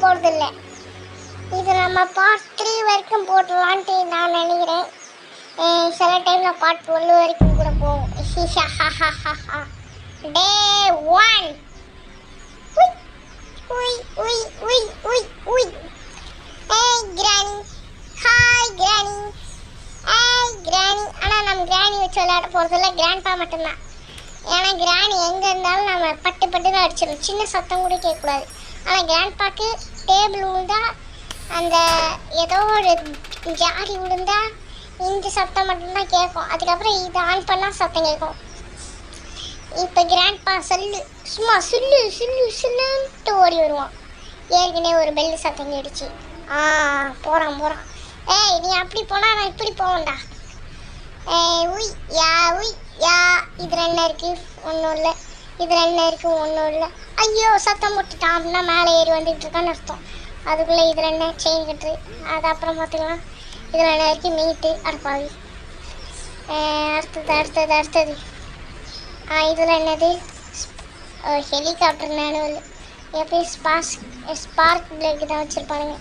போகிறதில்ல. இது நம்ம பார்ட் 3 வரைக்கும் போட்டுடலான்ட்டு நான் நினைக்கிறேன். சில டைமில் பார்ட் 12 வரைக்கும் கூட போகும். டே 1. உய் உய் உய் உய் உய். ஏய் கிராணி, ஹாய் கிராணி, ஏய் கிராணி. ஆனால் நம்ம கிராணி வச்சு விளையாட போகிறதில்ல, கிராண்ட்பா மட்டும்தான். ஏன்னா கிராணி எங்கே இருந்தாலும் நம்ம பட்டு பட்டு தான் அடிச்சிடும், சின்ன சத்தம் கூட கேட்கக்கூடாது. ஆனால் கிராண்ட்பாக்கு டேபிள் விழுந்தா, அந்த ஏதோ ஒரு ஜாடி விழுந்தா இந்த சத்தம் மட்டும்தான் கேட்கும். அதுக்கப்புறம் இதை ஆன் பண்ணால் சத்தம் கேட்கும். இப்போ கிராண்ட்பா சொல்லு, சும்மா சுல்லு சுல்லு சுல்லுன்ட்டு ஓடி வருவான். ஏற்கனவே ஒரு பெல்லு சத்தம் கேட்டுச்சு. போகிறான். ஏய் நீ அப்படி போனால் நான் இப்படி போவேன்டா. உய் யா உய் யா. இதில் என்ன இருக்குது? ஒன்றும் இல்லை. இதில் என்ன இருக்குது? ஒன்றும் இல்லை. ஐயோ சத்தம் போட்டுட்டான் அப்படின்னா மேலே ஏறி வந்துட்டு இருக்கான்னு அர்த்தம். அதுக்குள்ளே இதில் என்ன செயின் கட்டுரு, அது அப்புறம் பார்த்துக்கலாம். இதில் என்ன இருக்குது? மீட்டு அடப்பாவி. அடுத்தது இதில் என்னது? Helicopter manual. எப்பயும் ஸ்பார்க் பிரேக்கு தான் வச்சுருப்பானுங்க.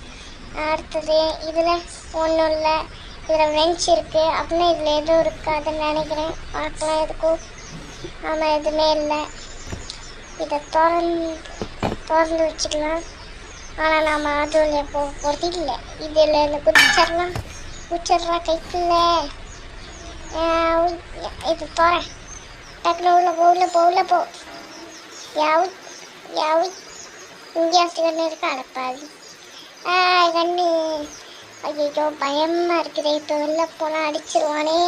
அடுத்தது இதில் ஒன்றும் இல்லை. இதில் ரெஞ்ச் இருக்குது அப்படின்னா இதில் எதுவும் இருக்காதுன்னு நினைக்கிறேன். பார்க்கலாம் எதுக்கும். ஆமாம் எதுவுமே இல்லை. இதை திறந்து வச்சுக்கலாம். ஆனால் நம்ம அதுல போகிறது இல்லை. இதில் இந்த குச்சிடலாம் கைக்குள்ள. இது தோறேன் டக்குனு உள்ள போ. யாவு இந்தியாசி கண்ணு இருக்கா அடப்பாது. கண்ணு ஐயோ பயமாக இருக்குது. இப்போ வெளில போனால் அடிச்சிருவானே,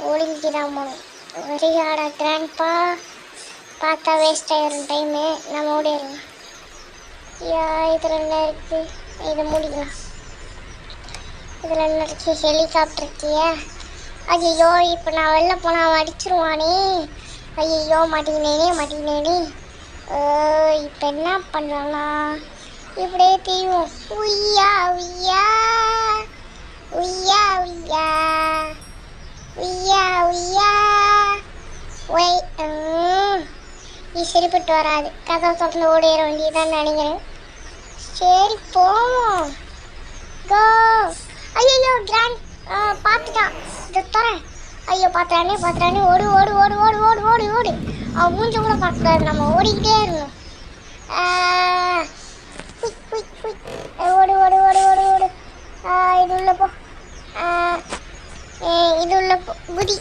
ஒளிஞ்சிடாம போகணும். வரிகாடா கிராண்ட்பா, பார்த்தா வேஸ்ட் ஆகிடும் டைமு. நம்ம ஓடிடலாம். இதில் என்ன இருக்குது? இதை மூடிக்கலாம். இதில் என்ன இருக்குது? ஹெலிகாப்டர் இருக்கியா? ஐயோ இப்போ நான் வெளில போனால் அவன் அடிச்சிருவானே. ஐயோ மாட்டிக்கினேனே. இப்போ என்ன பண்ணலாம்? இப்படியே தீவும். உய்யா உய்யா உய்யா உய்யா உய்யா உய்யா ஒய். நீ சரிப்பட்டு வராது. கதை தொடர்ந்து ஓடிட வேண்டியதான்னு நினைக்கிறேன். சரி போவோம். கோ. ஐயோ கிராண்ட் பார்த்துட்டான். இதை தரேன். ஐயோ பார்த்துறானே. ஓடு. அவன் மூஞ்சி கூட பார்க்கக்கூடாது, நம்ம ஓடிக்கிட்டே இருக்கணும். ஓடு. இது உள்ள போ குதி.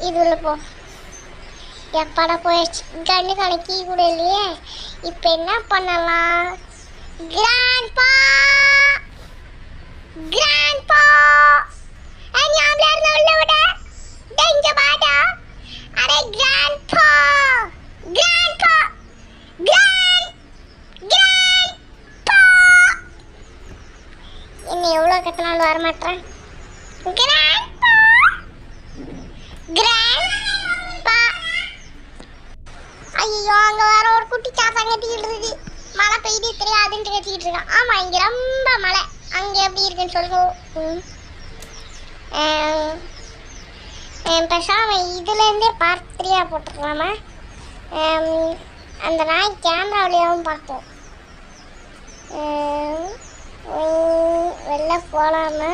இது உள்ள போ. எப்பாடா போயிடுச்சு. கண்ணு கணக்கி கூட இல்லையே. இப்போ என்ன பண்ணலாம்? கிராண்ட்பா ஞாபகம் இருந்தா உள்ள விட டெஞ்ச பாடா. அரே கிராண்ட்பா என்ன எவ்வளோ கத்தினாலும் வரமாட்டேன். கிராண்ட்பா ஐயோ அங்கே வேற ஒரு குட்டி சாத்தான் கட்டிக்கிட்டு இருக்கு. மழை பெய்து தெரியாதுன்ட்டு கட்டிக்கிட்டு இருக்கான். ஆமாம் இங்கே ரொம்ப மழை. அங்கே எப்படி இருக்குன்னு சொல்லுங்க. பேசாமல் இதுலேருந்தே பார்ட் 3 போட்டுக்கலாமா? அந்த நாய் கேமராவிலேயும் பார்ப்போம். வெளில போகலாமா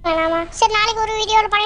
வேணாமா? சரி நாளைக்கு ஒரு வீடியோவில்